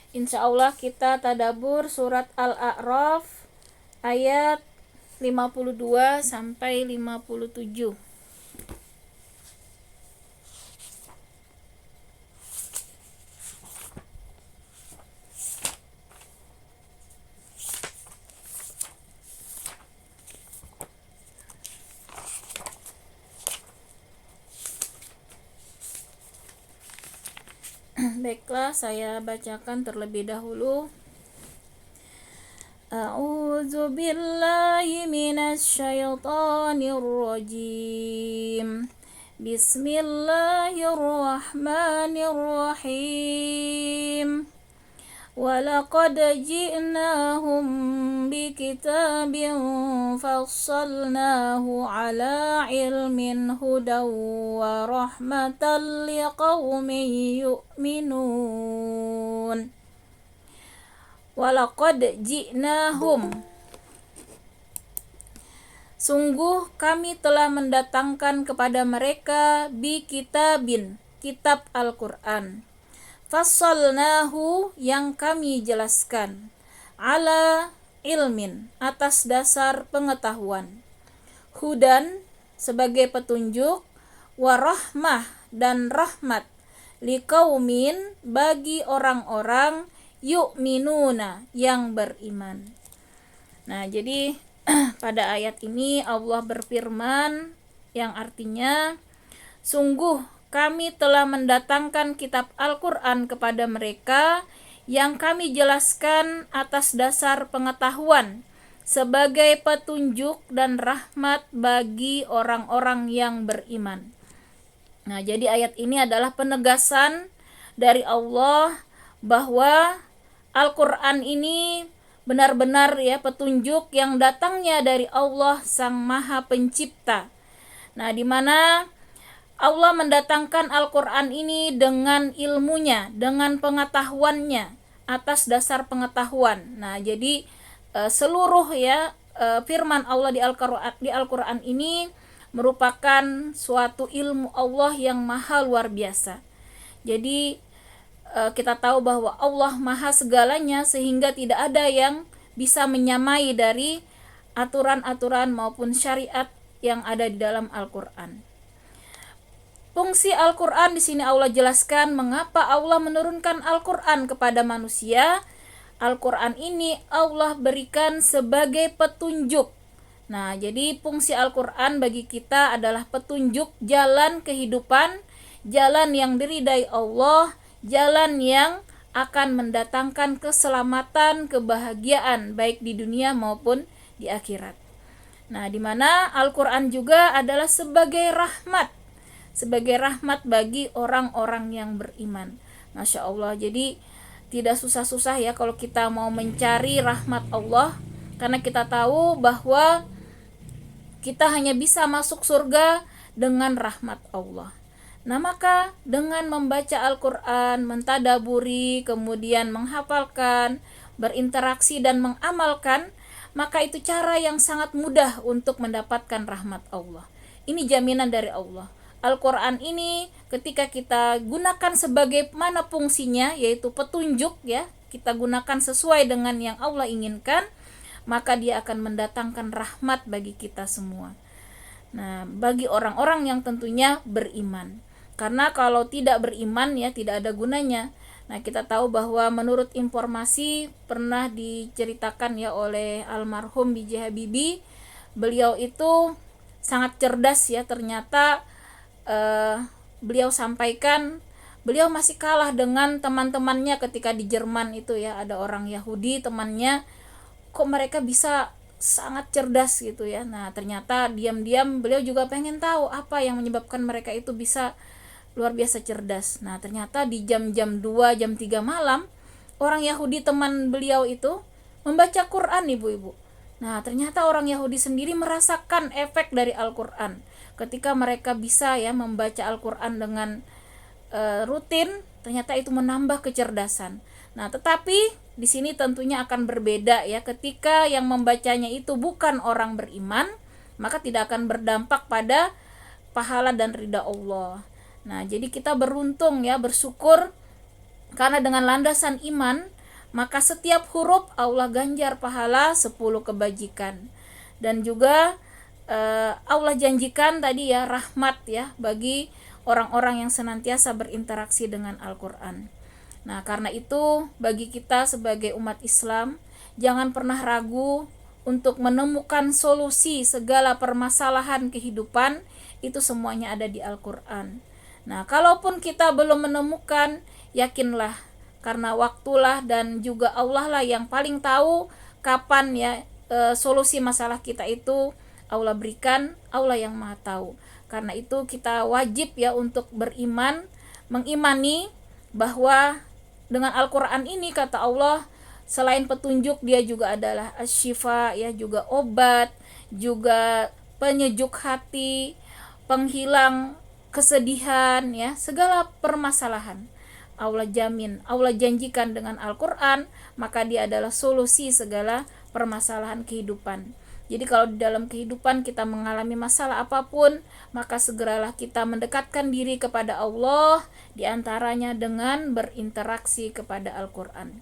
Insya Allah kita tadabur surat Al-A'raf ayat 52 sampai 57. Baiklah, saya bacakan terlebih dahulu. A'udzu billahi minasy syaithanir rajim. Bismillahirrahmanirrahim. Walaqad ji'nahum bikitabin fassalnahu ala ilmin hudaw wa rahmatan liqaumin yu'minun. Walaqad ji'nahum, sungguh kami telah mendatangkan kepada mereka bi kitabin, kitab Al-Quran, fassalnahu, yang kami jelaskan, ala ilmin, atas dasar pengetahuan, hudan, sebagai petunjuk, warahmah, dan rahmat, liqaumin, bagi orang-orang, yu'minuna, yang beriman. Nah, jadi pada ayat ini Allah berfirman yang artinya, sungguh kami telah mendatangkan kitab Al-Quran kepada mereka yang kami jelaskan atas dasar pengetahuan sebagai petunjuk dan rahmat bagi orang-orang yang beriman. Nah, jadi ayat ini adalah penegasan dari Allah bahwa Al-Quran ini benar-benar ya petunjuk yang datangnya dari Allah Sang Maha Pencipta. Nah, di mana Allah mendatangkan Al-Quran ini dengan ilmunya, dengan pengetahuannya, atas dasar pengetahuan. Nah, jadi seluruh firman Allah di Al-Quran ini merupakan suatu ilmu Allah yang maha luar biasa. Jadi kita tahu bahwa Allah maha segalanya, sehingga tidak ada yang bisa menyamai dari aturan-aturan maupun syariat yang ada di dalam Al-Quran. Fungsi Al-Quran di sini Allah jelaskan mengapa Allah menurunkan Al-Quran kepada manusia. Al-Quran ini Allah berikan sebagai petunjuk. Nah, jadi fungsi Al-Quran bagi kita adalah petunjuk jalan kehidupan, jalan yang diridai Allah, jalan yang akan mendatangkan keselamatan, kebahagiaan baik di dunia maupun di akhirat. Nah, di mana Al-Quran juga adalah sebagai rahmat bagi orang-orang yang beriman. Masya Allah, jadi tidak susah-susah ya kalau kita mau mencari rahmat Allah, karena kita tahu bahwa kita hanya bisa masuk surga dengan rahmat Allah. Nah, maka dengan membaca Al-Quran, mentadaburi, kemudian menghafalkan, berinteraksi dan mengamalkan, maka itu cara yang sangat mudah untuk mendapatkan rahmat Allah. Ini jaminan dari Allah. Al-Quran ini ketika kita gunakan sebagaimana fungsinya, yaitu petunjuk ya, kita gunakan sesuai dengan yang Allah inginkan, maka dia akan mendatangkan rahmat bagi kita semua. Nah, bagi orang-orang yang tentunya beriman. Karena kalau tidak beriman ya tidak ada gunanya. Nah, kita tahu bahwa menurut informasi pernah diceritakan ya oleh almarhum B.J. Habibie, beliau itu sangat cerdas ya. Ternyata beliau sampaikan beliau masih kalah dengan teman-temannya ketika di Jerman itu ya, ada orang Yahudi temannya, kok mereka bisa sangat cerdas gitu ya. Nah, ternyata diam-diam beliau juga pengen tahu apa yang menyebabkan mereka itu bisa luar biasa cerdas. Nah, ternyata di jam-jam 2, jam 3 malam, orang Yahudi teman beliau itu membaca Quran, ibu-ibu. Nah, ternyata orang Yahudi sendiri merasakan efek dari Al-Quran. Ketika mereka bisa ya membaca Al-Quran dengan rutin, ternyata itu menambah kecerdasan. Nah, tetapi di sini tentunya akan berbeda ya. Ketika yang membacanya itu bukan orang beriman, maka tidak akan berdampak pada pahala dan ridha Allah. Nah, jadi kita beruntung ya, bersyukur karena dengan landasan iman maka setiap huruf Allah ganjar pahala 10 kebajikan. Dan juga Allah janjikan tadi ya rahmat ya bagi orang-orang yang senantiasa berinteraksi dengan Al-Quran. Nah, karena itu bagi kita sebagai umat Islam, jangan pernah ragu untuk menemukan solusi segala permasalahan kehidupan, itu semuanya ada di Al-Quran. Nah, kalaupun kita belum menemukan, yakinlah karena waktulah dan juga Allah lah yang paling tahu kapan ya solusi masalah kita itu Allah berikan, Allah yang Maha tahu. Karena itu kita wajib ya untuk beriman, mengimani bahwa dengan Al-Quran ini kata Allah selain petunjuk dia juga adalah asy-syifa ya, juga obat, juga penyejuk hati, penghilang kesedihan ya, segala permasalahan. Allah jamin, Allah janjikan dengan Al-Quran, maka dia adalah solusi segala permasalahan kehidupan. Jadi kalau di dalam kehidupan kita mengalami masalah apapun, maka segeralah kita mendekatkan diri kepada Allah, diantaranya dengan berinteraksi kepada Al-Quran.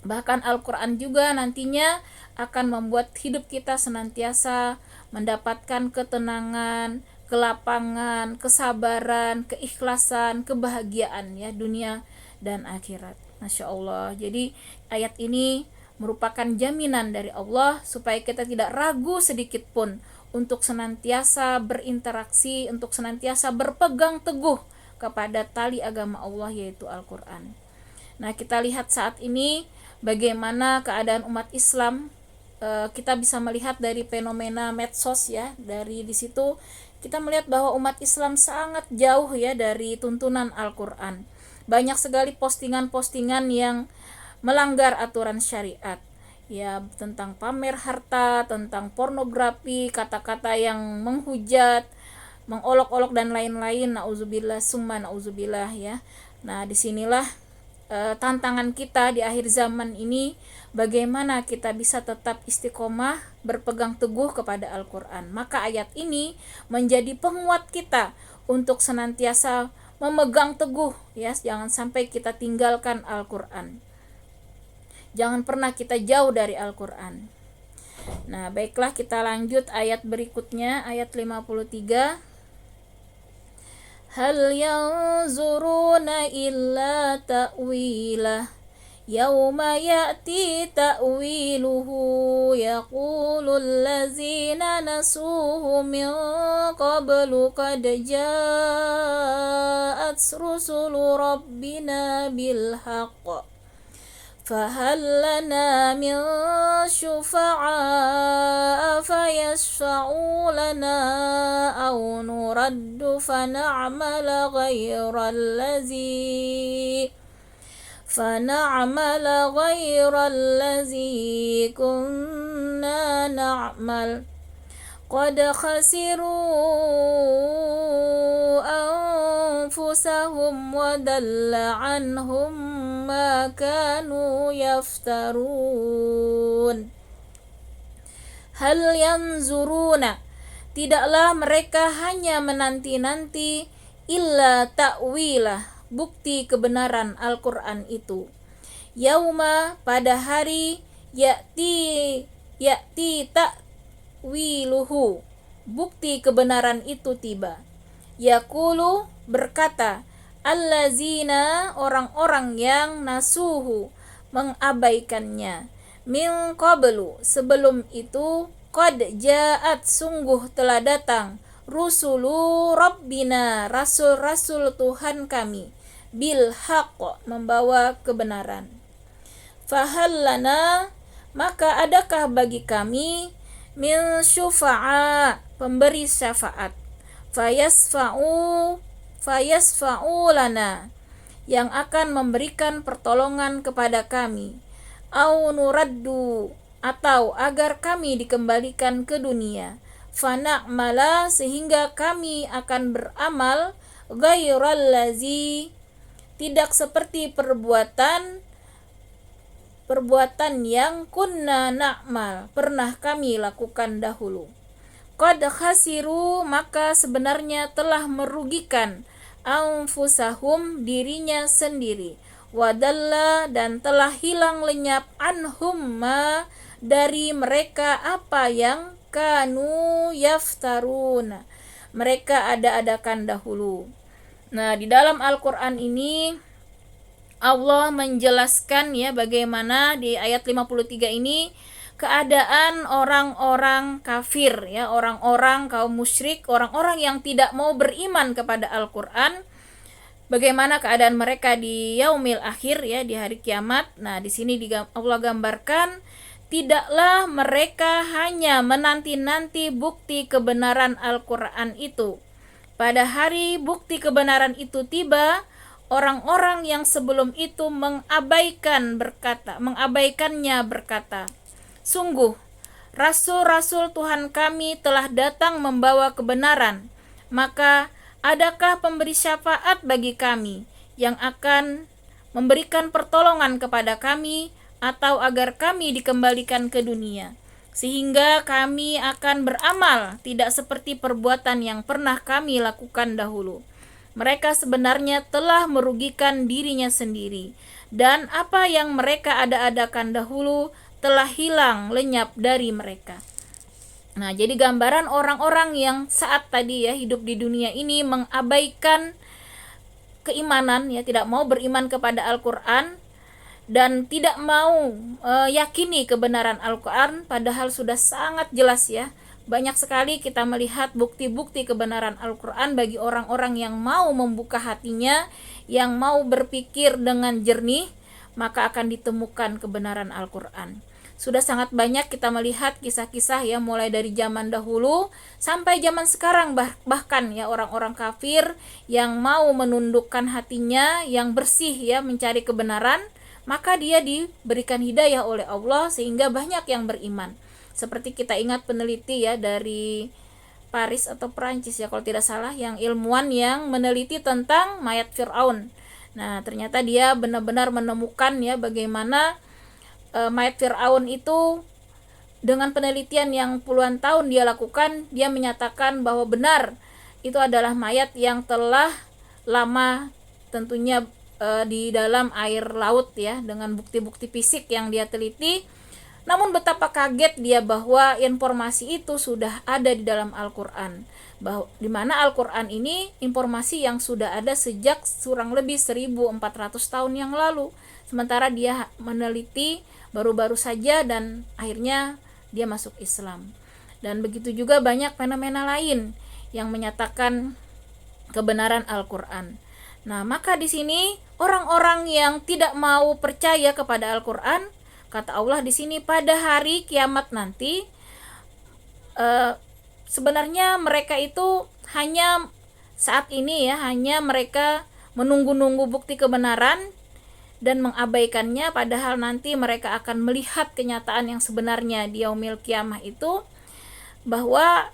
Bahkan Al-Quran juga nantinya akan membuat hidup kita senantiasa mendapatkan ketenangan, kelapangan, kesabaran, keikhlasan, kebahagiaan ya dunia dan akhirat. Masya Allah. Jadi ayat ini merupakan jaminan dari Allah supaya kita tidak ragu sedikit pun untuk senantiasa berinteraksi, untuk senantiasa berpegang teguh kepada tali agama Allah yaitu Al-Quran. Nah, kita lihat saat ini bagaimana keadaan umat Islam. Kita bisa melihat dari fenomena medsos ya, dari di situ kita melihat bahwa umat Islam sangat jauh ya dari tuntunan Al-Quran. Banyak sekali postingan-postingan yang melanggar aturan syariat ya, tentang pamer harta, tentang pornografi, kata-kata yang menghujat, mengolok-olok dan lain-lain. Nauzubillah summa nauzubillah ya. Nah, disinilah tantangan kita di akhir zaman ini, bagaimana kita bisa tetap istiqomah berpegang teguh kepada Al-Quran. Maka ayat ini menjadi penguat kita untuk senantiasa memegang teguh ya, jangan sampai kita tinggalkan Al-Quran. Jangan pernah kita jauh dari Al-Quran. Nah, baiklah kita lanjut ayat berikutnya, ayat 53. Hal yanzuruna illa ta'wilah yauma ya'ti ta'wiluhu yaqulul ladzina nasuhu min qablu qad ja'at rusulu rabbina bil haqq فهل لنا من شفعاء فيشفعوا لنا أو نرد فنعمل غير الذي كنا نعمل قد خسروا أنفسهم وضل عنهم ما كانوا يفترون. Hal yanzuruna, tidaklah mereka hanya menanti-nanti, illa ta'wilah, bukti kebenaran Al-Quran itu. Yauma, pada hari, ya'ti ta'wiluhu, bukti kebenaran itu tiba. Yaqulu, berkata, allazina, orang-orang yang nasuhu, mengabaikannya, min qablu, sebelum itu, qad ja'at, sungguh telah datang, rusulu rabbina, rasul-rasul Tuhan kami, bil haqq, membawa kebenaran. Fahallana, maka adakah bagi kami, min syufa'a, pemberi syafaat, fayasfa'u lana, yang akan memberikan pertolongan kepada kami, au nuraddu, atau agar kami dikembalikan ke dunia, fana'mala, sehingga kami akan beramal, ghairal ladzi, tidak seperti perbuatan yang kunna na'mal, pernah kami lakukan dahulu. Qad khasiru, maka sebenarnya telah merugikan, anfusahum, dirinya sendiri, wadalla dan telah hilang lenyap anhum ma dari mereka apa yang kanu yaftarun mereka ada-adakan dahulu. Nah, di dalam Al-Qur'an ini Allah menjelaskan ya bagaimana di ayat 53 ini keadaan orang-orang kafir ya, orang-orang kaum musyrik, orang-orang yang tidak mau beriman kepada Al-Qur'an. Bagaimana keadaan mereka di yaumil akhir ya, di hari kiamat. Nah, di sini Allah gambarkan tidaklah mereka hanya menanti-nanti bukti kebenaran Al-Qur'an itu. Pada hari bukti kebenaran itu tiba, orang-orang yang sebelum itu mengabaikannya berkata, sungguh, rasul-rasul Tuhan kami telah datang membawa kebenaran, maka adakah pemberi syafaat bagi kami yang akan memberikan pertolongan kepada kami atau agar kami dikembalikan ke dunia? Sehingga kami akan beramal tidak seperti perbuatan yang pernah kami lakukan dahulu. Mereka sebenarnya telah merugikan dirinya sendiri, dan apa yang mereka ada-adakan dahulu telah hilang lenyap dari mereka. Nah, jadi gambaran orang-orang yang saat tadi ya hidup di dunia ini mengabaikan keimanan ya, tidak mau beriman kepada Al-Qur'an dan tidak mau yakini kebenaran Al-Qur'an, padahal sudah sangat jelas ya. Banyak sekali kita melihat bukti-bukti kebenaran Al-Qur'an bagi orang-orang yang mau membuka hatinya, yang mau berpikir dengan jernih, maka akan ditemukan kebenaran Al-Qur'an. Sudah sangat banyak kita melihat kisah-kisah ya, mulai dari zaman dahulu sampai zaman sekarang, bahkan ya orang-orang kafir yang mau menundukkan hatinya, yang bersih ya mencari kebenaran, maka dia diberikan hidayah oleh Allah sehingga banyak yang beriman. Seperti kita ingat peneliti ya dari Paris atau Perancis ya kalau tidak salah, yang ilmuwan yang meneliti tentang mayat Fir'aun. Nah, ternyata dia benar-benar menemukan ya bagaimana mayat Fir'aun itu dengan penelitian yang puluhan tahun dia lakukan, dia menyatakan bahwa benar itu adalah mayat yang telah lama tentunya di dalam air laut ya, dengan bukti-bukti fisik yang dia teliti. Namun betapa kaget dia bahwa informasi itu sudah ada di dalam Al-Qur'an, bahwa di mana Al-Qur'an ini informasi yang sudah ada sejak kurang lebih 1400 tahun yang lalu, sementara dia meneliti baru-baru saja dan akhirnya dia masuk Islam. Dan begitu juga banyak fenomena lain yang menyatakan kebenaran Al-Qur'an. Nah, maka di sini orang-orang yang tidak mau percaya kepada Al-Qur'an, kata Allah di sini pada hari kiamat nanti, sebenarnya mereka itu hanya saat ini ya, hanya mereka menunggu-nunggu bukti kebenaran dan mengabaikannya, padahal nanti mereka akan melihat kenyataan yang sebenarnya di yaumil kiamah itu, bahwa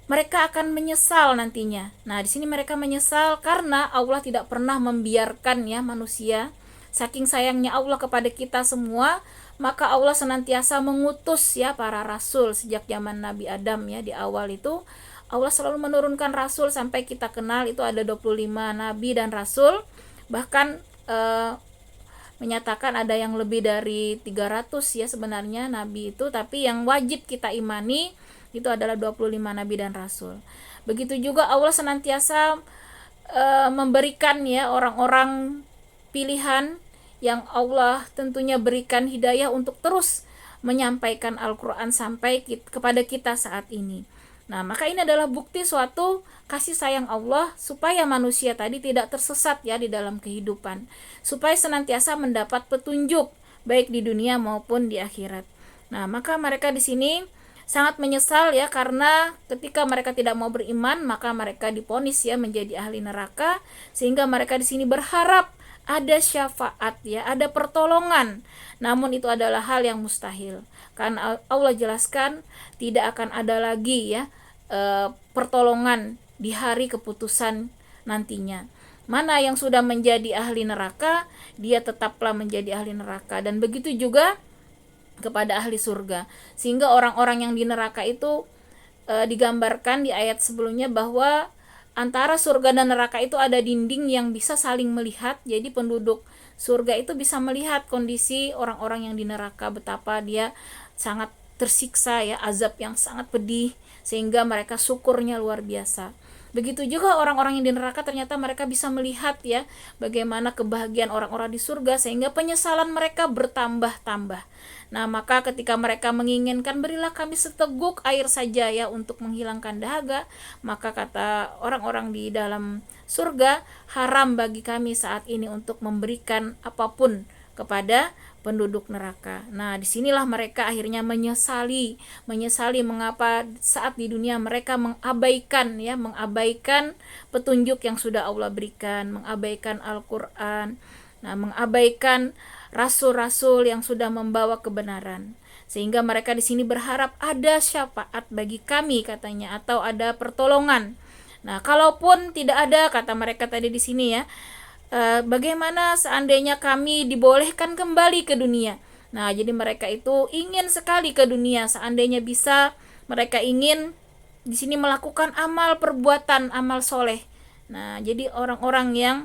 mereka akan menyesal nantinya. Nah, di sini mereka menyesal karena Allah tidak pernah membiarkan ya manusia. Saking sayangnya Allah kepada kita semua, maka Allah senantiasa mengutus ya para rasul sejak zaman Nabi Adam ya, di awal itu Allah selalu menurunkan rasul sampai kita kenal itu ada 25 nabi dan rasul. Bahkan menyatakan ada yang lebih dari 300 ya sebenarnya nabi itu, tapi yang wajib kita imani itu adalah 25 nabi dan rasul. Begitu juga Allah senantiasa memberikan ya orang-orang pilihan yang Allah tentunya berikan hidayah untuk terus menyampaikan Al-Qur'an sampai kepada kita saat ini. Nah, maka ini adalah bukti suatu kasih sayang Allah supaya manusia tadi tidak tersesat ya di dalam kehidupan, supaya senantiasa mendapat petunjuk baik di dunia maupun di akhirat. Nah, maka mereka di sini sangat menyesal ya, karena ketika mereka tidak mau beriman maka mereka divonis ya menjadi ahli neraka, sehingga mereka di sini berharap ada syafaat ya, ada pertolongan. Namun itu adalah hal yang mustahil. Karena Allah jelaskan tidak akan ada lagi ya pertolongan di hari keputusan nantinya. Mana yang sudah menjadi ahli neraka, dia tetaplah menjadi ahli neraka, dan begitu juga kepada ahli surga. Sehingga orang-orang yang di neraka itu digambarkan di ayat sebelumnya bahwa antara surga dan neraka itu ada dinding yang bisa saling melihat. Jadi penduduk surga itu bisa melihat kondisi orang-orang yang di neraka, betapa dia sangat tersiksa ya, azab yang sangat pedih, sehingga mereka syukurnya luar biasa. Begitu juga orang-orang yang di neraka, ternyata mereka bisa melihat ya bagaimana kebahagiaan orang-orang di surga, sehingga penyesalan mereka bertambah-tambah. Nah, maka ketika mereka menginginkan berilah kami seteguk air saja ya untuk menghilangkan dahaga, maka kata orang-orang di dalam surga, haram bagi kami saat ini untuk memberikan apapun kepada penduduk neraka. Nah, disinilah mereka akhirnya menyesali mengapa saat di dunia mereka mengabaikan petunjuk yang sudah Allah berikan, mengabaikan Al-Qur'an, nah, mengabaikan rasul-rasul yang sudah membawa kebenaran. Sehingga mereka di sini berharap ada syafaat bagi kami katanya, atau ada pertolongan. Nah, kalaupun tidak ada, kata mereka tadi di sini ya, bagaimana seandainya kami dibolehkan kembali ke dunia. Nah, jadi mereka itu ingin sekali ke dunia, seandainya bisa mereka ingin di sini melakukan amal perbuatan, amal soleh. Nah, jadi orang-orang yang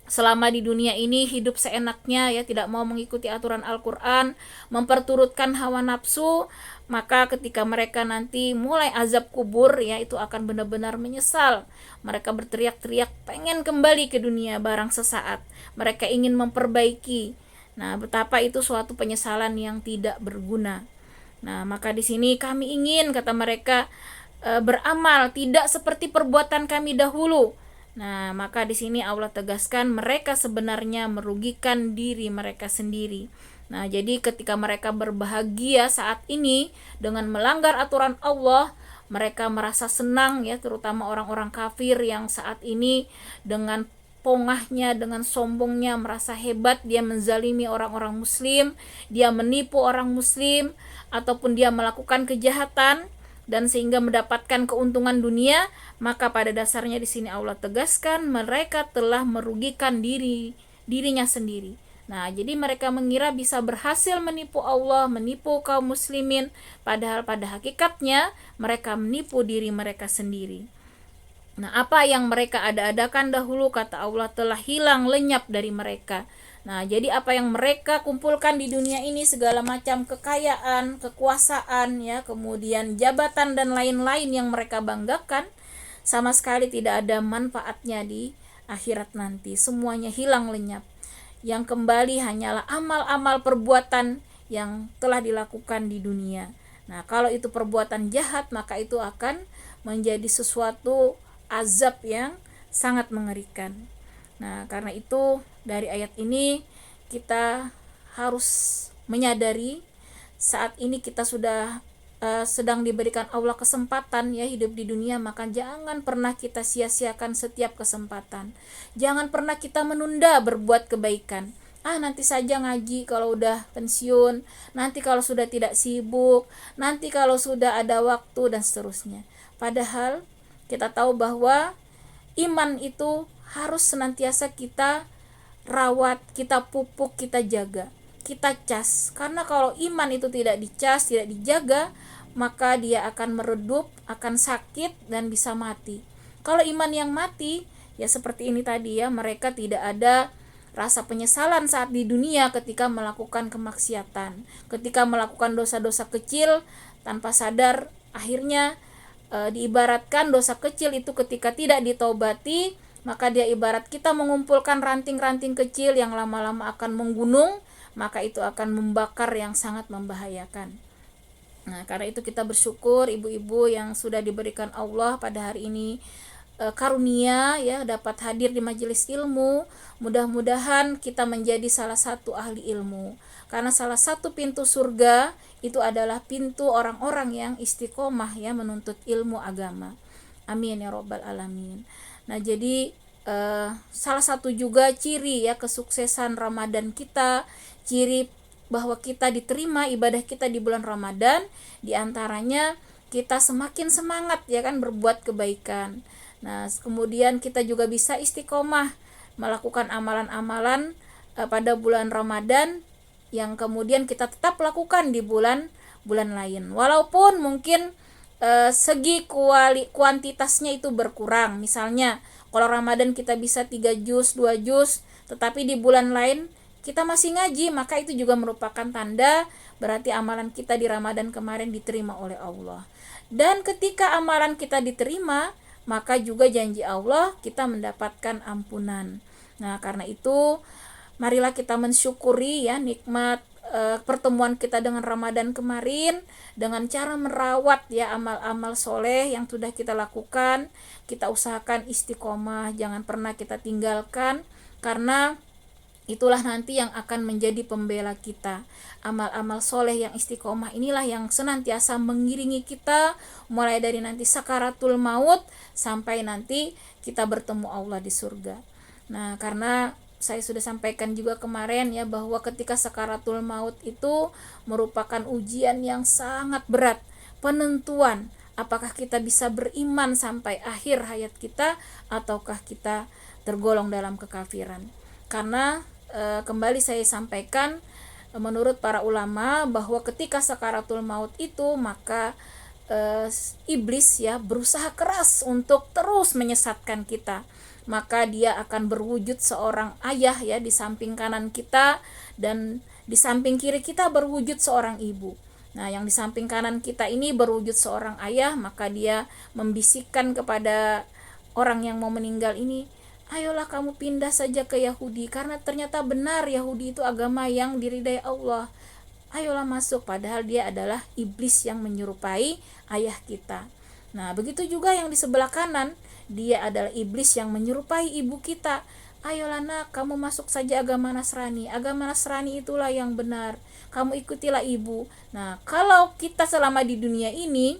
selama di dunia ini hidup seenaknya ya, tidak mau mengikuti aturan Al-Quran, memperturutkan hawa nafsu, maka ketika mereka nanti mulai azab kubur ya, itu akan benar-benar menyesal. Mereka berteriak-teriak pengen kembali ke dunia barang sesaat, mereka ingin memperbaiki. Nah, betapa itu suatu penyesalan yang tidak berguna. Nah, maka di sini kami ingin, kata mereka, beramal tidak seperti perbuatan kami dahulu. Nah, maka di sini Allah tegaskan mereka sebenarnya merugikan diri mereka sendiri. Nah, jadi ketika mereka berbahagia saat ini dengan melanggar aturan Allah, mereka merasa senang ya, terutama orang-orang kafir yang saat ini dengan pongahnya, dengan sombongnya merasa hebat, dia menzalimi orang-orang muslim, dia menipu orang muslim, ataupun dia melakukan kejahatan dan sehingga mendapatkan keuntungan dunia, maka pada dasarnya di sini Allah tegaskan mereka telah merugikan dirinya sendiri. Nah, jadi mereka mengira bisa berhasil menipu Allah, menipu kaum muslimin, padahal pada hakikatnya mereka menipu diri mereka sendiri. Nah, apa yang mereka ada-adakan dahulu, kata Allah, telah hilang lenyap dari mereka. Nah, jadi apa yang mereka kumpulkan di dunia ini, segala macam kekayaan, kekuasaan ya, kemudian jabatan dan lain-lain yang mereka banggakan, sama sekali tidak ada manfaatnya di akhirat nanti. Semuanya hilang lenyap. Yang kembali hanyalah amal-amal perbuatan yang telah dilakukan di dunia. Nah, kalau itu perbuatan jahat, maka itu akan menjadi sesuatu azab yang sangat mengerikan. Nah, karena itu dari ayat ini kita harus menyadari saat ini kita sudah sedang diberikan Allah kesempatan ya hidup di dunia, maka jangan pernah kita sia-siakan setiap kesempatan. Jangan pernah kita menunda berbuat kebaikan. Nanti saja ngaji kalau udah pensiun, nanti kalau sudah tidak sibuk, nanti kalau sudah ada waktu, dan seterusnya. Padahal kita tahu bahwa iman itu harus senantiasa kita rawat, kita pupuk, kita jaga, kita cas. Karena kalau iman itu tidak dicas, tidak dijaga, maka dia akan meredup, akan sakit, dan bisa mati. Kalau iman yang mati, ya seperti ini tadi ya, mereka tidak ada rasa penyesalan saat di dunia ketika melakukan kemaksiatan, ketika melakukan dosa-dosa kecil tanpa sadar. Akhirnya diibaratkan dosa kecil itu ketika tidak ditobati, maka dia ibarat kita mengumpulkan ranting-ranting kecil yang lama-lama akan menggunung, maka itu akan membakar yang sangat membahayakan. Nah, karena itu kita bersyukur ibu-ibu yang sudah diberikan Allah pada hari ini karunia ya dapat hadir di majelis ilmu. Mudah-mudahan kita menjadi salah satu ahli ilmu, karena salah satu pintu surga itu adalah pintu orang-orang yang istiqomah ya menuntut ilmu agama. Amin ya robbal alamin. Nah, jadi salah satu juga ciri ya kesuksesan Ramadan kita, ciri bahwa kita diterima ibadah kita di bulan Ramadan, diantaranya kita semakin semangat ya kan berbuat kebaikan. Nah, kemudian kita juga bisa istiqomah melakukan amalan-amalan pada bulan Ramadan yang kemudian kita tetap lakukan di bulan lain. Walaupun mungkin segi kuantitasnya itu berkurang. Misalnya kalau Ramadan kita bisa 3 juz, 2 juz, tetapi di bulan lain kita masih ngaji, maka itu juga merupakan tanda berarti amalan kita di Ramadan kemarin diterima oleh Allah. Dan ketika amalan kita diterima, maka juga janji Allah kita mendapatkan ampunan. Nah, karena itu marilah kita mensyukuri ya nikmat pertemuan kita dengan Ramadan kemarin dengan cara merawat ya amal-amal soleh yang sudah kita lakukan. Kita usahakan istiqomah, jangan pernah kita tinggalkan, karena itulah nanti yang akan menjadi pembela kita. Amal-amal soleh yang istiqomah inilah yang senantiasa mengiringi kita mulai dari nanti sakaratul maut sampai nanti kita bertemu Allah di surga. Nah, karena saya sudah sampaikan juga kemarin ya bahwa ketika sakaratul maut itu merupakan ujian yang sangat berat, penentuan apakah kita bisa beriman sampai akhir hayat kita ataukah kita tergolong dalam kekafiran. Karena kembali saya sampaikan menurut para ulama bahwa ketika sakaratul maut itu maka iblis ya berusaha keras untuk terus menyesatkan kita. Maka dia akan berwujud seorang ayah ya di samping kanan kita, dan di samping kiri kita berwujud seorang ibu. Nah, yang di samping kanan kita ini berwujud seorang ayah, maka dia membisikkan kepada orang yang mau meninggal ini, ayolah kamu pindah saja ke Yahudi, karena ternyata benar Yahudi itu agama yang diridai Allah. Ayolah masuk, padahal dia adalah iblis yang menyerupai ayah kita. Nah, begitu juga yang di sebelah kanan, dia adalah iblis yang menyerupai ibu kita. Ayolah nak, kamu masuk saja agama Nasrani. Agama Nasrani itulah yang benar. Kamu ikutilah ibu. Nah, kalau kita selama di dunia ini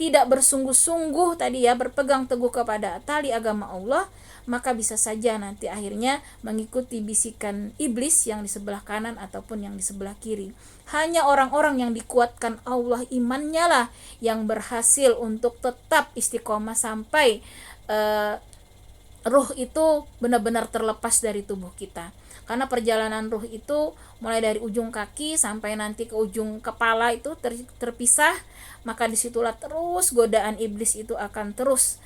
tidak bersungguh-sungguh tadi ya berpegang teguh kepada tali agama Allah, maka bisa saja nanti akhirnya mengikuti bisikan iblis yang di sebelah kanan ataupun yang di sebelah kiri. Hanya orang-orang yang dikuatkan Allah imannya lah yang berhasil untuk tetap istiqomah sampai ruh itu benar-benar terlepas dari tubuh kita. Karena perjalanan ruh itu mulai dari ujung kaki sampai nanti ke ujung kepala itu terpisah, maka disitulah terus godaan iblis itu akan terus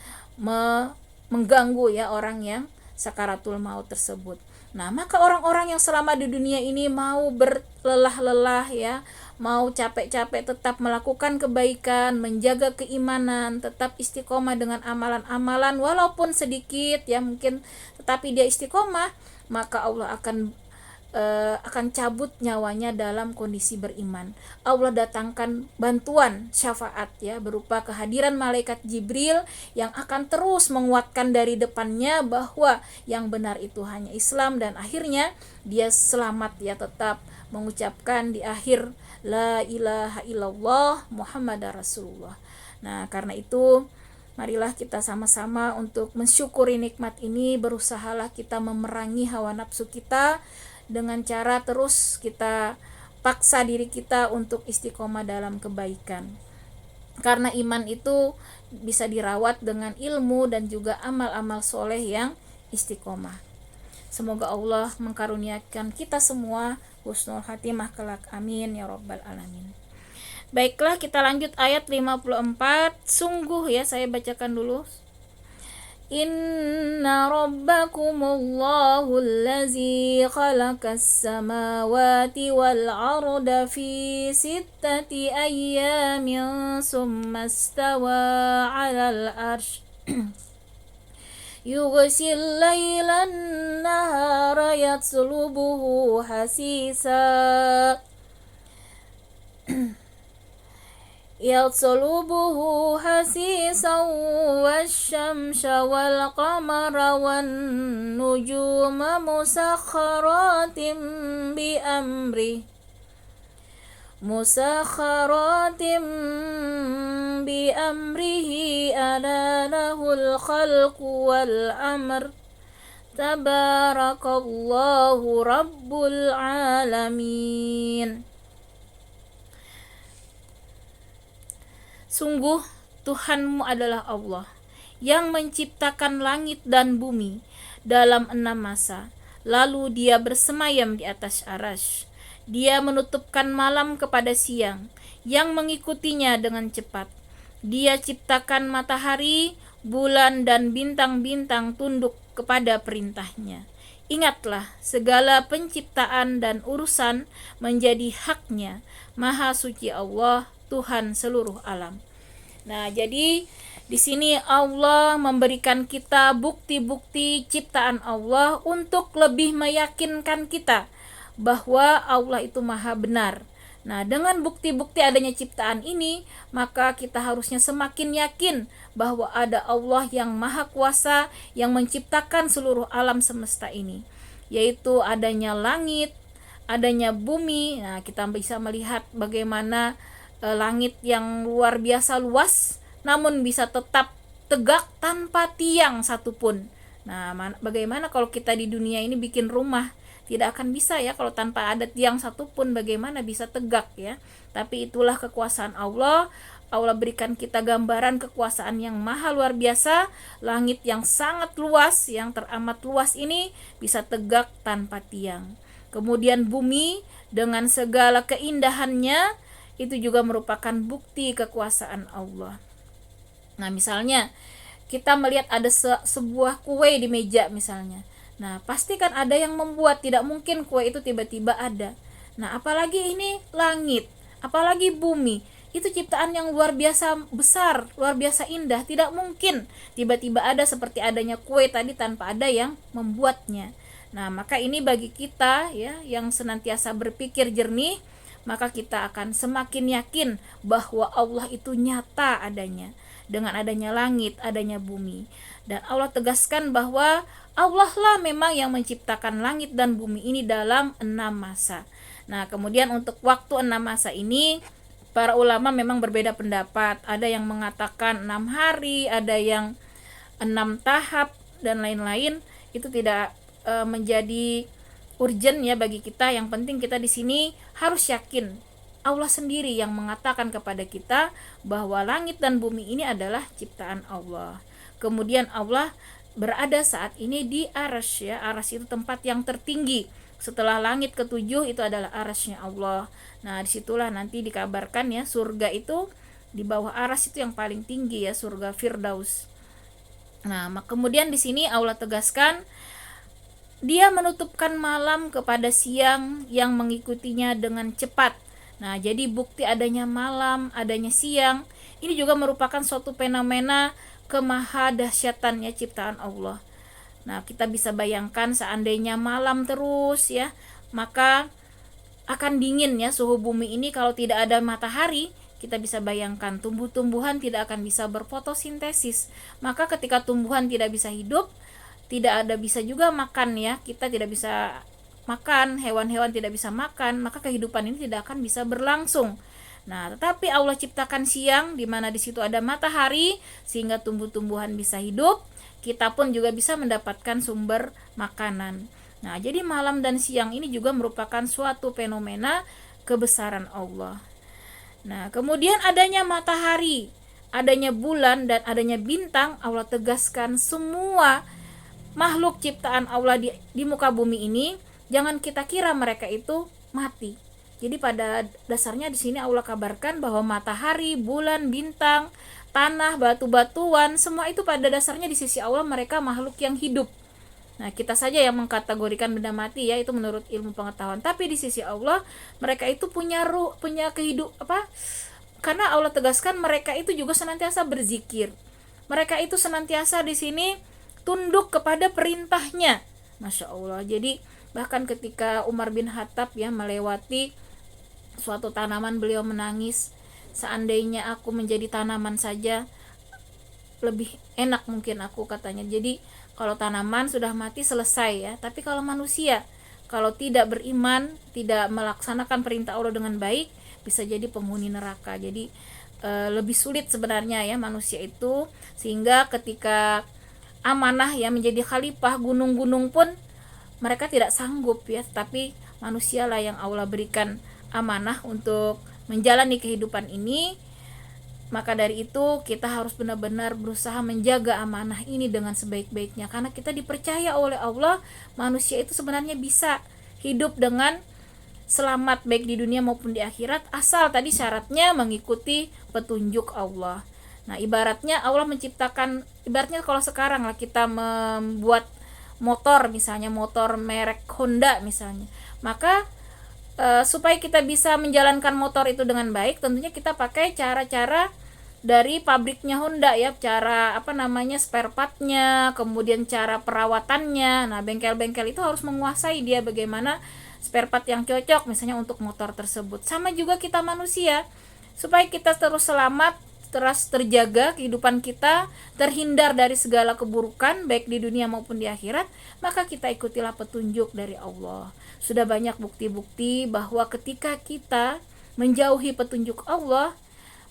mengganggu ya orang yang sakaratul maut tersebut. Nah, maka orang-orang yang selama di dunia ini mau berlelah-lelah ya, mau capek-capek tetap melakukan kebaikan, menjaga keimanan, tetap istiqomah dengan amalan-amalan walaupun sedikit ya mungkin, tetapi dia istiqomah, maka Allah akan cabut nyawanya dalam kondisi beriman. Allah datangkan bantuan syafaat ya berupa kehadiran malaikat Jibril yang akan terus menguatkan dari depannya bahwa yang benar itu hanya Islam, dan akhirnya dia selamat ya tetap mengucapkan di akhir la ilaha illallah Muhammadar Rasulullah. Nah, karena itu marilah kita sama-sama untuk mensyukuri nikmat ini, berusahalah kita memerangi hawa nafsu kita dengan cara terus kita paksa diri kita untuk istiqomah dalam kebaikan. Karena iman itu bisa dirawat dengan ilmu dan juga amal-amal soleh yang istiqomah. Semoga Allah mengkaruniakan kita semua husnul khatimah kelak, amin ya rabbal alamin. Baiklah, kita lanjut ayat 54. Sungguh ya, saya bacakan dulu. Inna rabbakumullahu allazi khalaqas samawati wal arda fi sittati ayyamin summa istawa 'alal arsy yughsil laylan nahara yatlubuhu hasisa yatlubuhu hasisan wasyamsa wal qamara wan nujuma musakhkharatin bi amrihi ala lahul khalqu wal amr tabarakallahu rabbul alamin. Sungguh Tuhanmu adalah Allah yang menciptakan langit dan bumi dalam 6 masa, lalu dia bersemayam di atas arasy. Dia menutupkan malam kepada siang yang mengikutinya dengan cepat. Dia ciptakan matahari, bulan, dan bintang-bintang tunduk kepada perintahnya. Ingatlah, segala penciptaan dan urusan menjadi haknya. Maha suci Allah, Tuhan seluruh alam. Nah, jadi di sini Allah memberikan kita bukti-bukti ciptaan Allah untuk lebih meyakinkan kita bahwa Allah itu maha benar. Nah, dengan bukti-bukti adanya ciptaan ini, maka kita harusnya semakin yakin bahwa ada Allah yang maha kuasa yang menciptakan seluruh alam semesta ini, yaitu adanya langit, adanya bumi. Nah, kita bisa melihat bagaimana langit yang luar biasa luas, namun bisa tetap tegak tanpa tiang satupun. Nah, bagaimana kalau kita di dunia ini bikin rumah? Tidak akan bisa ya kalau tanpa ada tiang satupun, bagaimana bisa tegak ya. Tapi itulah kekuasaan Allah. Allah berikan kita gambaran kekuasaan yang maha luar biasa. Langit yang sangat luas, yang teramat luas ini bisa tegak tanpa tiang. Kemudian bumi dengan segala keindahannya itu juga merupakan bukti kekuasaan Allah. Nah, misalnya kita melihat ada sebuah kue di meja misalnya. Nah, pasti kan ada yang membuat, tidak mungkin kue itu tiba-tiba ada. Nah, apalagi ini langit, apalagi bumi, itu ciptaan yang luar biasa besar, luar biasa indah. Tidak mungkin tiba-tiba ada seperti adanya kue tadi tanpa ada yang membuatnya. Nah, maka ini bagi kita ya yang senantiasa berpikir jernih, maka kita akan semakin yakin bahwa Allah itu nyata adanya. Dengan adanya langit, adanya bumi. Dan Allah tegaskan bahwa Allah lah memang yang menciptakan langit dan bumi ini dalam 6 masa. Nah, kemudian untuk waktu 6 masa ini, para ulama memang berbeda pendapat. Ada yang mengatakan 6 hari, ada yang 6 tahap, dan lain-lain. Itu tidak menjadi urgent ya bagi kita. Yang penting kita di sini harus yakin Allah sendiri yang mengatakan kepada kita bahwa langit dan bumi ini adalah ciptaan Allah. Kemudian Allah berada saat ini di Arsy ya. Arsy itu tempat yang tertinggi. Setelah langit ketujuh itu adalah Arsy-nya Allah. Nah, disitulah nanti dikabarkan ya, surga itu di bawah Arsy itu yang paling tinggi ya, surga Firdaus. Nah, kemudian di sini Allah tegaskan Dia menutupkan malam kepada siang yang mengikutinya dengan cepat. Nah, jadi bukti adanya malam, adanya siang, ini juga merupakan suatu fenomena kemahadahsyatannya ciptaan Allah. Nah, kita bisa bayangkan seandainya malam terus ya, maka akan dingin ya suhu bumi ini. Kalau tidak ada matahari, kita bisa bayangkan tumbuh-tumbuhan tidak akan bisa berfotosintesis. Maka ketika tumbuhan tidak bisa hidup, tidak ada bisa juga makan ya, kita tidak bisa makan, hewan-hewan tidak bisa makan, maka kehidupan ini tidak akan bisa berlangsung. Nah, tetapi Allah ciptakan siang di mana di situ ada matahari sehingga tumbuh-tumbuhan bisa hidup, kita pun juga bisa mendapatkan sumber makanan. Nah, jadi malam dan siang ini juga merupakan suatu fenomena kebesaran Allah. Nah, kemudian adanya matahari, adanya bulan, dan adanya bintang, Allah tegaskan semua makhluk ciptaan Allah di muka bumi ini, jangan kita kira mereka itu mati. Jadi pada dasarnya di sini Allah kabarkan bahwa matahari, bulan, bintang, tanah, batu-batuan, semua itu pada dasarnya di sisi Allah mereka makhluk yang hidup. Nah, kita saja yang mengkategorikan benda mati ya, itu menurut ilmu pengetahuan. Tapi di sisi Allah mereka itu punya ruh, punya karena Allah tegaskan mereka itu juga senantiasa berzikir. Mereka itu senantiasa di sini tunduk kepada perintahnya. Masya Allah. Jadi bahkan ketika Umar bin Khattab ya melewati suatu tanaman, beliau menangis, seandainya aku menjadi tanaman saja lebih enak mungkin aku, katanya. Jadi kalau tanaman sudah mati selesai ya, tapi kalau manusia kalau tidak beriman, tidak melaksanakan perintah Allah dengan baik, bisa jadi penghuni neraka. Jadi lebih sulit sebenarnya ya manusia itu, sehingga ketika amanah ya menjadi khalifah, gunung-gunung pun mereka tidak sanggup ya, tapi manusialah yang Allah berikan amanah untuk menjalani kehidupan ini. Maka dari itu kita harus benar-benar berusaha menjaga amanah ini dengan sebaik-baiknya, karena kita dipercaya oleh Allah manusia itu sebenarnya bisa hidup dengan selamat baik di dunia maupun di akhirat, asal tadi syaratnya mengikuti petunjuk Allah. Nah, ibaratnya Allah menciptakan, ibaratnya kalau sekarang lah kita membuat motor, misalnya motor merek Honda misalnya, maka supaya kita bisa menjalankan motor itu dengan baik, tentunya kita pakai cara-cara dari pabriknya Honda ya, cara spare partnya, kemudian cara perawatannya. Nah, bengkel-bengkel itu harus menguasai dia bagaimana spare part yang cocok misalnya untuk motor tersebut. Sama juga kita manusia, supaya kita terus selamat, terus terjaga kehidupan kita, terhindar dari segala keburukan baik di dunia maupun di akhirat, maka kita ikutilah petunjuk dari Allah. Sudah banyak bukti-bukti bahwa ketika kita menjauhi petunjuk Allah,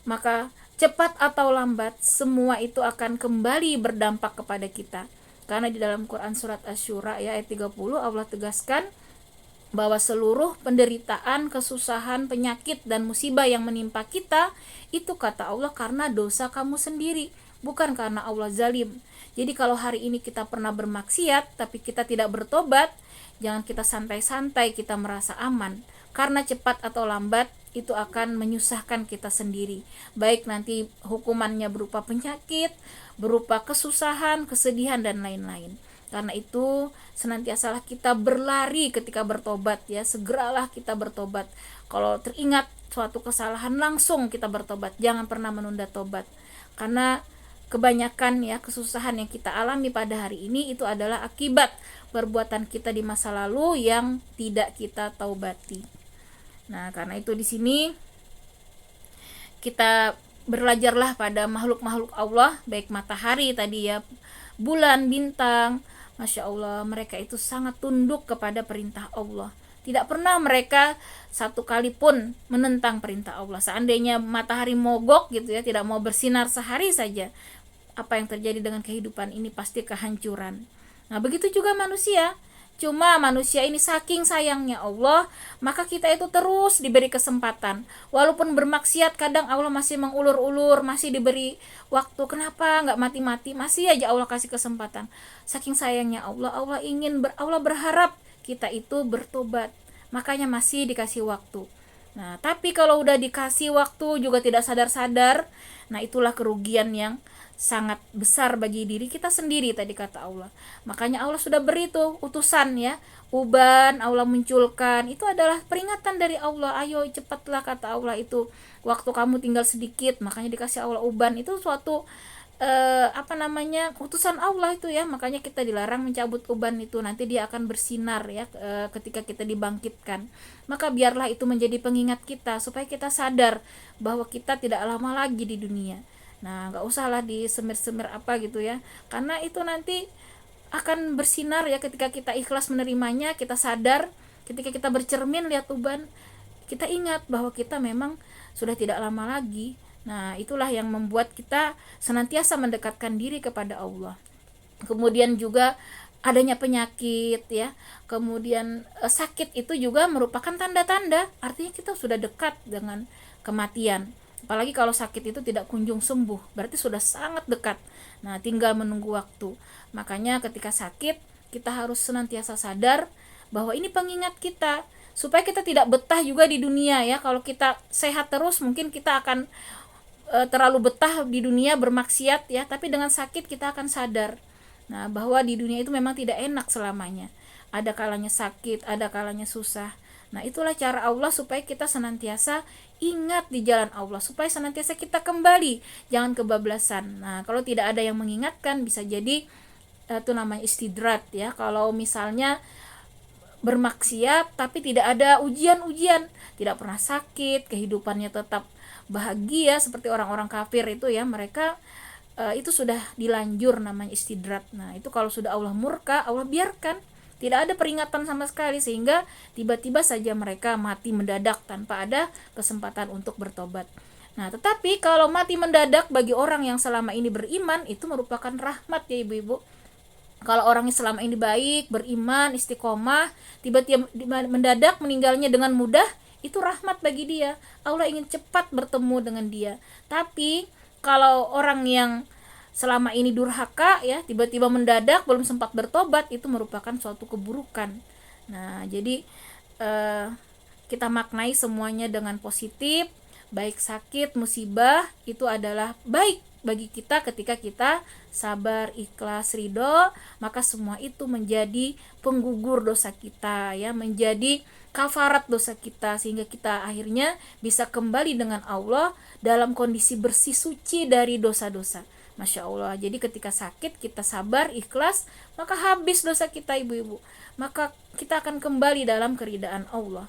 maka cepat atau lambat semua itu akan kembali berdampak kepada kita. Karena di dalam Quran surat Asy-Syura ya, ayat 30, Allah tegaskan bahwa seluruh penderitaan, kesusahan, penyakit, dan musibah yang menimpa kita, itu kata Allah karena dosa kamu sendiri, bukan karena Allah zalim. Jadi kalau hari ini kita pernah bermaksiat tapi kita tidak bertobat, jangan kita santai-santai kita merasa aman, karena cepat atau lambat itu akan menyusahkan kita sendiri, baik nanti hukumannya berupa penyakit, berupa kesusahan, kesedihan, dan lain-lain. Karena itu senantiasalah kita berlari ketika bertobat ya, segeralah kita bertobat. Kalau teringat suatu kesalahan langsung kita bertobat, jangan pernah menunda tobat. Karena kebanyakan ya kesusahan yang kita alami pada hari ini itu adalah akibat perbuatan kita di masa lalu yang tidak kita taubati. Nah, karena itu di sini kita belajarlah pada makhluk-makhluk Allah, baik matahari tadi ya, bulan, bintang. Masya Allah, mereka itu sangat tunduk kepada perintah Allah. Tidak pernah mereka satu kali pun menentang perintah Allah. Seandainya matahari mogok gitu ya, tidak mau bersinar sehari saja, apa yang terjadi dengan kehidupan ini pasti kehancuran. Nah, begitu juga manusia. Cuma manusia ini saking sayangnya Allah, maka kita itu terus diberi kesempatan. Walaupun bermaksiat, kadang Allah masih mengulur-ulur, masih diberi waktu. Kenapa nggak mati-mati? Masih aja Allah kasih kesempatan. Saking sayangnya Allah, Allah berharap kita itu bertobat. Makanya masih dikasih waktu. Nah, tapi kalau udah dikasih waktu juga tidak sadar-sadar, nah itulah kerugian yang sangat besar bagi diri kita sendiri tadi kata Allah. Makanya Allah sudah beri tuh utusan ya, uban Allah munculkan, itu adalah peringatan dari Allah. Ayo cepatlah kata Allah, itu waktu kamu tinggal sedikit, makanya dikasih Allah uban. Itu suatu utusan Allah itu ya. Makanya kita dilarang mencabut uban itu, nanti dia akan bersinar ya ketika kita dibangkitkan. Maka biarlah itu menjadi pengingat kita supaya kita sadar bahwa kita tidak lama lagi di dunia. Nah, nggak usahlah disemir-semir apa gitu ya, karena itu nanti akan bersinar ya ketika kita ikhlas menerimanya. Kita sadar ketika kita bercermin lihat uban, kita ingat bahwa kita memang sudah tidak lama lagi. Nah, itulah yang membuat kita senantiasa mendekatkan diri kepada Allah. Kemudian juga adanya penyakit ya, kemudian sakit itu juga merupakan tanda-tanda, artinya kita sudah dekat dengan kematian. Apalagi kalau sakit itu tidak kunjung sembuh, berarti sudah sangat dekat. Nah, tinggal menunggu waktu. Makanya ketika sakit, kita harus senantiasa sadar bahwa ini pengingat kita, supaya kita tidak betah juga di dunia ya. Kalau kita sehat terus, mungkin kita akan terlalu betah di dunia bermaksiat ya, tapi dengan sakit kita akan sadar nah bahwa di dunia itu memang tidak enak selamanya. Ada kalanya sakit, ada kalanya susah. Nah, itulah cara Allah supaya kita senantiasa ingat di jalan Allah, supaya senantiasa kita kembali, jangan kebablasan. Nah, kalau tidak ada yang mengingatkan, bisa jadi itu namanya istidrat ya. Kalau misalnya bermaksiat tapi tidak ada ujian-ujian, tidak pernah sakit, kehidupannya tetap bahagia seperti orang-orang kafir itu ya, mereka itu sudah dilanjur namanya istidrat. Nah, itu kalau sudah Allah murka, Allah biarkan, tidak ada peringatan sama sekali, sehingga tiba-tiba saja mereka mati mendadak tanpa ada kesempatan untuk bertobat. Nah, tetapi kalau mati mendadak bagi orang yang selama ini beriman, itu merupakan rahmat ya ibu-ibu. Kalau orangnya selama ini baik, beriman, istiqomah, tiba-tiba mendadak meninggalnya dengan mudah, itu rahmat bagi dia. Allah ingin cepat bertemu dengan dia. Tapi kalau orang yang selama ini durhaka ya, tiba-tiba mendadak belum sempat bertobat, itu merupakan suatu keburukan. Nah, jadi kita maknai semuanya dengan positif. Baik sakit, musibah itu adalah baik bagi kita ketika kita sabar, ikhlas, ridho, maka semua itu menjadi penggugur dosa kita ya, menjadi kafarat dosa kita, sehingga kita akhirnya bisa kembali dengan Allah dalam kondisi bersih suci dari dosa-dosa. Masya Allah. Jadi ketika sakit kita sabar, ikhlas, maka habis dosa kita ibu-ibu, maka kita akan kembali dalam keridaan Allah.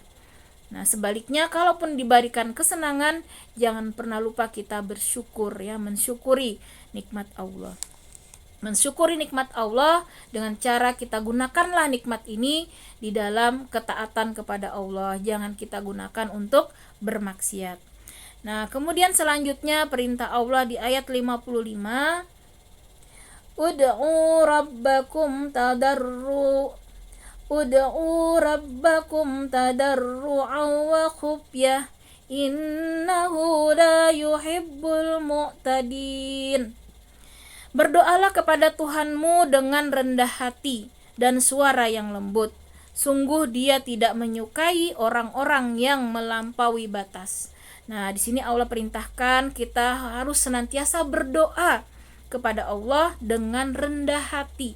Nah sebaliknya, kalaupun diberikan kesenangan, jangan pernah lupa kita bersyukur ya, mensyukuri nikmat Allah. Mensyukuri nikmat Allah dengan cara kita gunakanlah nikmat ini di dalam ketaatan kepada Allah. Jangan kita gunakan untuk bermaksiat. Nah kemudian selanjutnya perintah Allah di ayat 55, Ud'u rabbakum tadarru'an wa khufyah innahu la yuhibbul mu'tadin. Berdoalah kepada Tuhanmu dengan rendah hati dan suara yang lembut. Sungguh Dia tidak menyukai orang-orang yang melampaui batas. Nah, di sini Allah perintahkan kita harus senantiasa berdoa kepada Allah dengan rendah hati.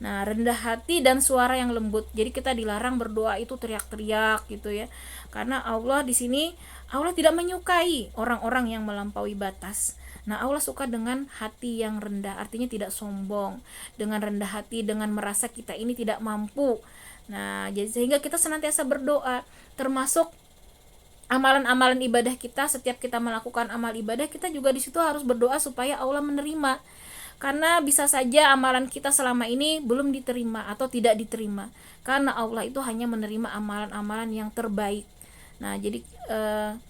Nah, rendah hati dan suara yang lembut. Jadi kita dilarang berdoa itu teriak-teriak gitu ya. Karena Allah di sini, Allah tidak menyukai orang-orang yang melampaui batas. Nah, Allah suka dengan hati yang rendah, artinya tidak sombong, dengan rendah hati, dengan merasa kita ini tidak mampu. Nah, jadi sehingga kita senantiasa berdoa, termasuk amalan-amalan ibadah kita. Setiap kita melakukan amal ibadah, kita juga di situ harus berdoa supaya Allah menerima. Karena bisa saja amalan kita selama ini belum diterima atau tidak diterima, karena Allah itu hanya menerima amalan-amalan yang terbaik. Nah, jadi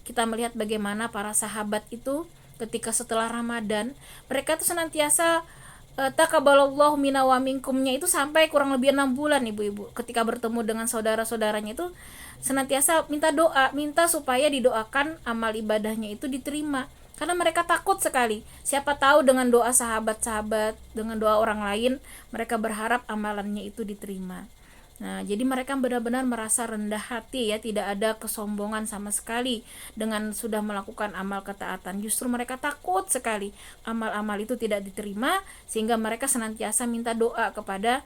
kita melihat bagaimana para sahabat itu ketika setelah Ramadan, mereka tuh senantiasa taqabbalallahu minna wa minkumnya itu sampai kurang lebih 6 bulan ibu-ibu. Ketika bertemu dengan saudara-saudaranya itu senantiasa minta doa, minta supaya didoakan amal ibadahnya itu diterima. Karena mereka takut sekali, siapa tahu dengan doa sahabat-sahabat, dengan doa orang lain, mereka berharap amalannya itu diterima. Nah, jadi mereka benar-benar merasa rendah hati ya, tidak ada kesombongan sama sekali dengan sudah melakukan amal ketaatan. Justru mereka takut sekali amal-amal itu tidak diterima, sehingga mereka senantiasa minta doa kepada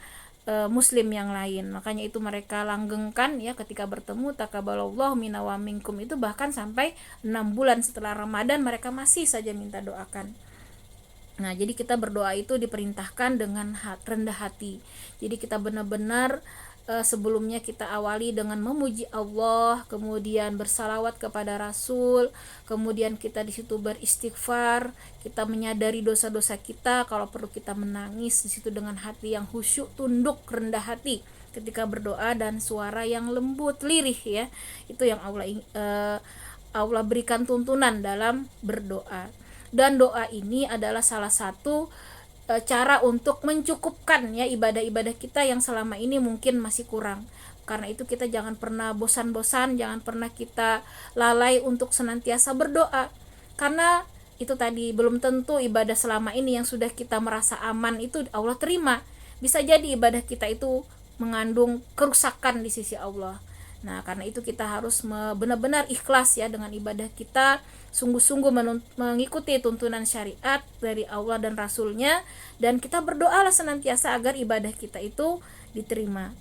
muslim yang lain. Makanya itu mereka langgengkan ya ketika bertemu taqabbalallahu minna wa minkum itu, bahkan sampai 6 bulan setelah Ramadan mereka masih saja minta doakan. Nah, jadi kita berdoa itu diperintahkan dengan rendah hati. Jadi kita benar-benar sebelumnya kita awali dengan memuji Allah, kemudian bersalawat kepada Rasul, kemudian kita di situ beristighfar, kita menyadari dosa-dosa kita, kalau perlu kita menangis di situ dengan hati yang khusyuk, tunduk, rendah hati ketika berdoa, dan suara yang lembut, lirih ya. Itu yang Allah berikan tuntunan dalam berdoa. Dan doa ini adalah salah satu cara untuk mencukupkan ya ibadah-ibadah kita yang selama ini mungkin masih kurang. Karena itu kita jangan pernah bosan-bosan, jangan pernah kita lalai untuk senantiasa berdoa. Karena itu tadi, belum tentu ibadah selama ini yang sudah kita merasa aman itu Allah terima. Bisa jadi ibadah kita itu mengandung kerusakan di sisi Allah. Nah, karena itu kita harus benar-benar ikhlas ya dengan ibadah kita, sungguh-sungguh mengikuti tuntunan syariat dari Allah dan Rasulnya, dan kita berdoalah senantiasa agar ibadah kita itu diterima.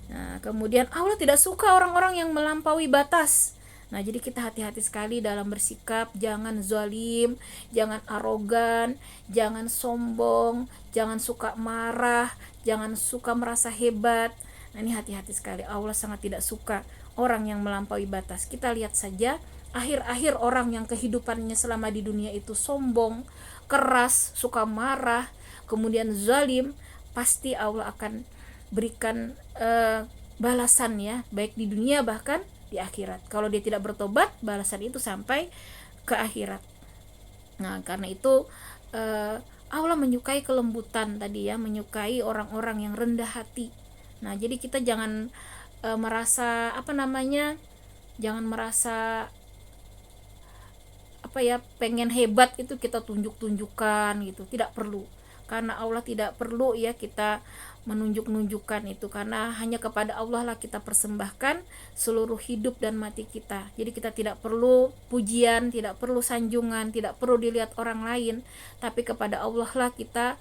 Nah, kemudian Allah tidak suka orang-orang yang melampaui batas. Nah, jadi kita hati-hati sekali dalam bersikap, jangan zalim, jangan arogan, jangan sombong, jangan suka marah, jangan suka merasa hebat. Nah, ini hati-hati sekali. Allah sangat tidak suka orang yang melampaui batas. Kita lihat saja akhir-akhir orang yang kehidupannya selama di dunia itu sombong, keras, suka marah, kemudian zalim, pasti Allah akan berikan balasan ya, baik di dunia bahkan di akhirat. Kalau dia tidak bertobat, balasan itu sampai ke akhirat. Nah, karena itu Allah menyukai kelembutan tadi ya, menyukai orang-orang yang rendah hati. Nah, jadi kita jangan merasa jangan merasa pengen hebat itu kita tunjuk-tunjukkan gitu, tidak perlu. Karena Allah tidak perlu ya kita menunjuk-nunjukkan itu, karena hanya kepada Allah lah kita persembahkan seluruh hidup dan mati kita. Jadi kita tidak perlu pujian, tidak perlu sanjungan, tidak perlu dilihat orang lain, tapi kepada Allah lah kita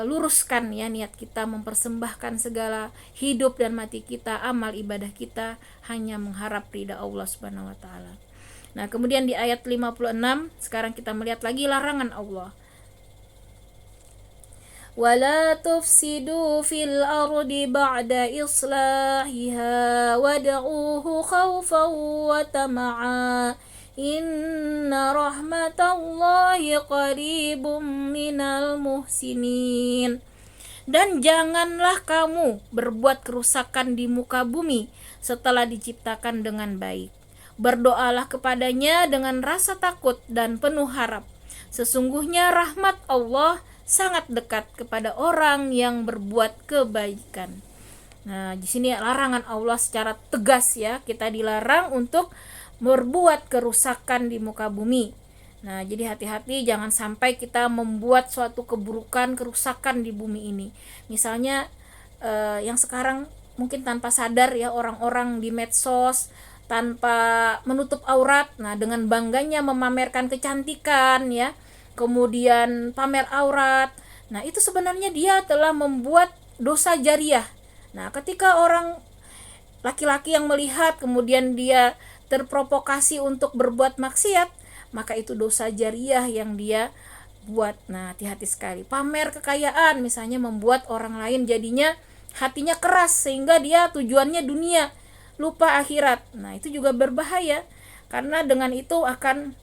luruskan ya niat kita, mempersembahkan segala hidup dan mati kita, amal ibadah kita hanya mengharap ridha Allah Subhanahu wa taala. Nah, kemudian di ayat 56 sekarang kita melihat lagi larangan Allah. ولا تفسدوا في الأرض بعد إصلاحها وادعوه خوفا وطمعا إن رحمة الله قريب من المحسنين. Dan janganlah kamu berbuat kerusakan di muka bumi setelah diciptakan dengan baik. Berdoalah kepadanya dengan rasa takut dan penuh harap. Sesungguhnya rahmat Allah sangat dekat kepada orang yang berbuat kebaikan. Nah, di sini larangan Allah secara tegas ya, kita dilarang untuk berbuat kerusakan di muka bumi. Nah, jadi hati-hati jangan sampai kita membuat suatu keburukan, kerusakan di bumi ini. Misalnya yang sekarang mungkin tanpa sadar ya, orang-orang di medsos tanpa menutup aurat, nah dengan bangganya memamerkan kecantikan ya, kemudian pamer aurat. Nah, itu sebenarnya dia telah membuat dosa jariah. Nah, ketika orang laki-laki yang melihat kemudian dia terprovokasi untuk berbuat maksiat, maka itu dosa jariah yang dia buat. Nah, hati-hati sekali. Pamer kekayaan misalnya membuat orang lain jadinya hatinya keras sehingga dia tujuannya dunia, lupa akhirat. Nah, itu juga berbahaya karena dengan itu akan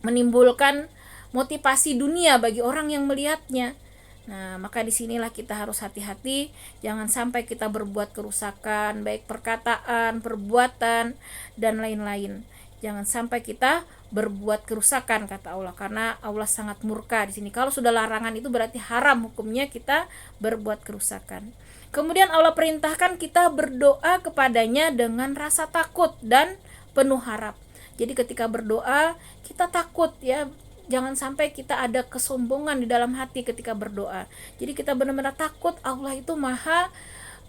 menimbulkan motivasi dunia bagi orang yang melihatnya. Nah, maka disinilah kita harus hati-hati, jangan sampai kita berbuat kerusakan, baik perkataan, perbuatan, dan lain-lain. Jangan sampai kita berbuat kerusakan, kata Allah, karena Allah sangat murka di sini. Kalau sudah larangan itu berarti haram hukumnya kita berbuat kerusakan. Kemudian Allah perintahkan kita berdoa kepadanya dengan rasa takut dan penuh harap. Jadi ketika berdoa kita takut ya, jangan sampai kita ada kesombongan di dalam hati ketika berdoa. Jadi kita benar-benar takut Allah itu maha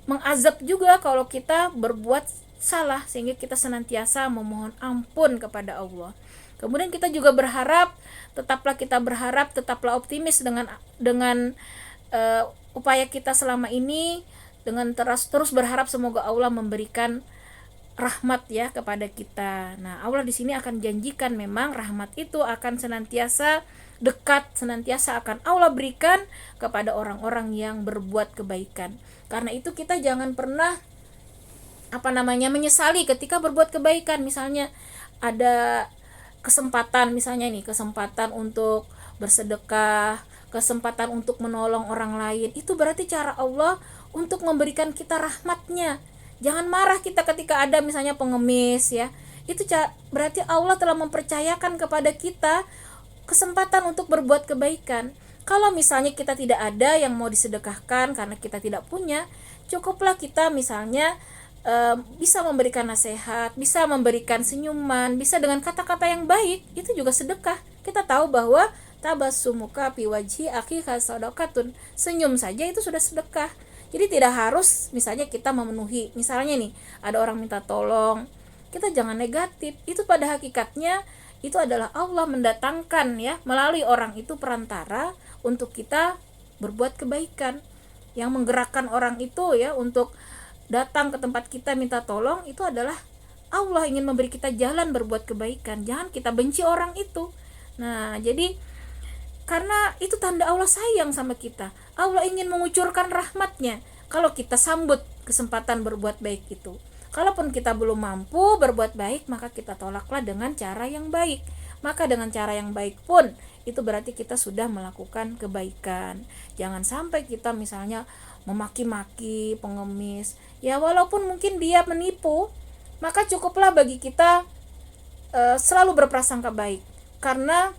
mengazab juga kalau kita berbuat salah, sehingga kita senantiasa memohon ampun kepada Allah. Kemudian kita juga berharap, tetaplah optimis dengan upaya kita selama ini, dengan terus berharap semoga Allah memberikan rahmat ya kepada kita. Nah, Allah di sini akan janjikan memang rahmat itu akan senantiasa dekat, senantiasa akan Allah berikan kepada orang-orang yang berbuat kebaikan. Karena itu kita jangan pernah menyesali ketika berbuat kebaikan. Misalnya ada kesempatan, kesempatan untuk bersedekah, kesempatan untuk menolong orang lain, itu berarti cara Allah untuk memberikan kita rahmatnya. Jangan marah kita ketika ada misalnya pengemis ya. Itu berarti Allah telah mempercayakan kepada kita kesempatan untuk berbuat kebaikan. Kalau misalnya kita tidak ada yang mau disedekahkan karena kita tidak punya, cukuplah kita misalnya bisa memberikan nasihat, bisa memberikan senyuman, bisa dengan kata-kata yang baik, itu juga sedekah. Kita tahu bahwa tabassumuka fi wajhi akhika sadaqatun. Senyum saja itu sudah sedekah. Jadi tidak harus misalnya kita memenuhi, misalnya nih ada orang minta tolong, kita jangan negatif. Itu pada hakikatnya itu adalah Allah mendatangkan ya melalui orang itu perantara untuk kita berbuat kebaikan. Yang menggerakkan orang itu ya untuk datang ke tempat kita minta tolong, itu adalah Allah ingin memberi kita jalan berbuat kebaikan. Jangan kita benci orang itu. Nah, jadi karena itu tanda Allah sayang sama kita. Allah ingin mengucurkan rahmatnya kalau kita sambut kesempatan berbuat baik itu. Kalaupun kita belum mampu berbuat baik, maka kita tolaklah dengan cara yang baik. Maka dengan cara yang baik pun itu berarti kita sudah melakukan kebaikan. Jangan sampai kita misalnya memaki-maki pengemis ya, walaupun mungkin dia menipu, maka cukuplah bagi kita selalu berprasangka baik. Karena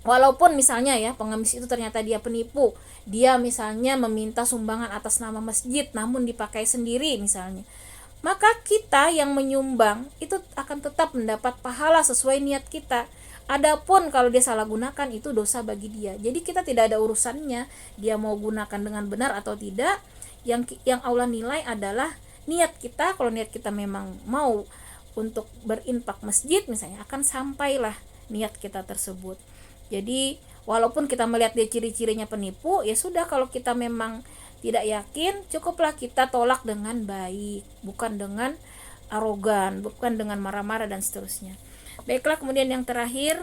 walaupun misalnya ya pengemis itu ternyata dia penipu, dia misalnya meminta sumbangan atas nama masjid namun dipakai sendiri misalnya, maka kita yang menyumbang itu akan tetap mendapat pahala sesuai niat kita. Adapun kalau dia salah gunakan, itu dosa bagi dia. Jadi kita tidak ada urusannya dia mau gunakan dengan benar atau tidak. yang Allah nilai adalah niat kita. Kalau niat kita memang mau untuk berinfak masjid misalnya, akan sampailah niat kita tersebut. Jadi walaupun kita melihat dia ciri-cirinya penipu, ya sudah, kalau kita memang tidak yakin, cukuplah kita tolak dengan baik, bukan dengan arogan, bukan dengan marah-marah dan seterusnya. Baiklah, kemudian yang terakhir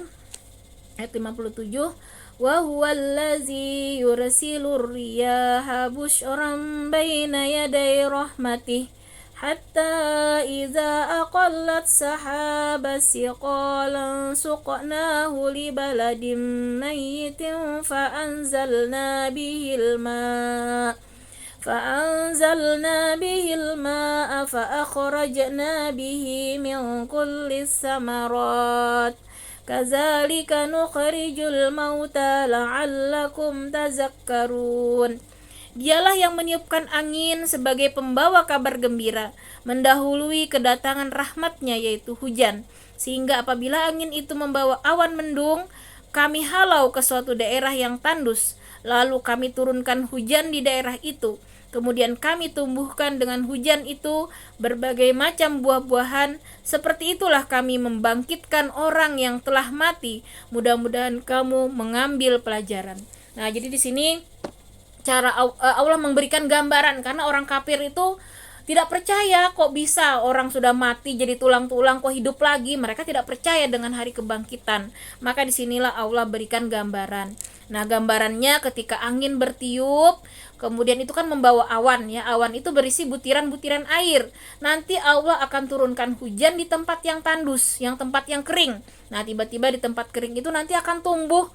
ayat 57, wa huwallazi yursilur riyaha busyran baina yaday rahmatih hatta idza aqallat sahaba siqalan suqnahu li baladin mayyitin فأنزلنا به الماء فأخرجنا به من كل الثمرات كذلك نخرج الموتى لعلكم تذكرون. Dialah yang meniupkan angin sebagai pembawa kabar gembira, mendahului kedatangan rahmatnya yaitu hujan, sehingga apabila angin itu membawa awan mendung, kami halau ke suatu daerah yang tandus, lalu kami turunkan hujan di daerah itu. Kemudian kami tumbuhkan dengan hujan itu berbagai macam buah-buahan. Seperti itulah kami membangkitkan orang yang telah mati. Mudah-mudahan kamu mengambil pelajaran. Nah, jadi di sini cara Allah memberikan gambaran, karena orang kafir itu tidak percaya kok bisa orang sudah mati jadi tulang-tulang kok hidup lagi. Mereka tidak percaya dengan hari kebangkitan. Maka disinilah Allah berikan gambaran. Nah, gambarannya ketika angin bertiup, kemudian itu kan membawa awan ya. Awan itu berisi butiran-butiran air. Nanti Allah akan turunkan hujan di tempat yang tandus, yang tempat yang kering. Nah, tiba-tiba di tempat kering itu nanti akan tumbuh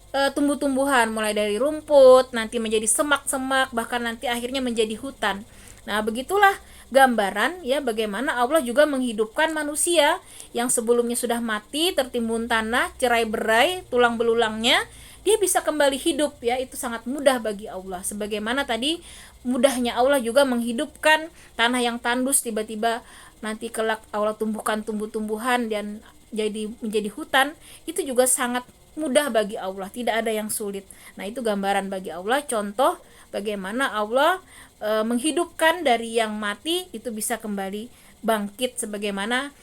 tumbuh-tumbuhan, mulai dari rumput, nanti menjadi semak-semak, bahkan nanti akhirnya menjadi hutan. Nah, begitulah gambaran ya bagaimana Allah juga menghidupkan manusia yang sebelumnya sudah mati, tertimbun tanah, cerai-berai, tulang belulangnya, dia bisa kembali hidup ya. Itu sangat mudah bagi Allah. Sebagaimana tadi mudahnya Allah juga menghidupkan tanah yang tandus, tiba-tiba nanti kelak Allah tumbuhkan tumbuh-tumbuhan dan menjadi hutan, itu juga sangat mudah bagi Allah, tidak ada yang sulit. Nah, itu gambaran bagi Allah, contoh bagaimana Allah menghidupkan dari yang mati itu bisa kembali bangkit sebagaimana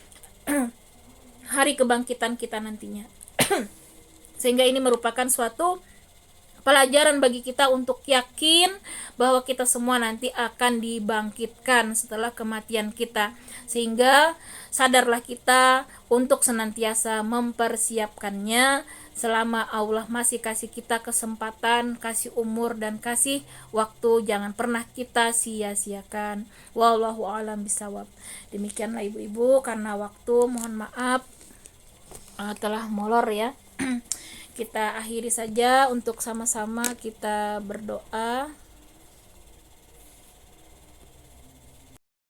hari kebangkitan kita nantinya. Sehingga ini merupakan suatu pelajaran bagi kita untuk yakin bahwa kita semua nanti akan dibangkitkan setelah kematian kita, sehingga sadarlah kita untuk senantiasa mempersiapkannya selama Allah masih kasih kita kesempatan, kasih umur dan kasih waktu. Jangan pernah kita sia-siakan. Wallahu a'lam bishawab. Demikianlah ibu-ibu, karena waktu mohon maaf telah molor ya. Kita akhiri saja untuk sama-sama kita berdoa.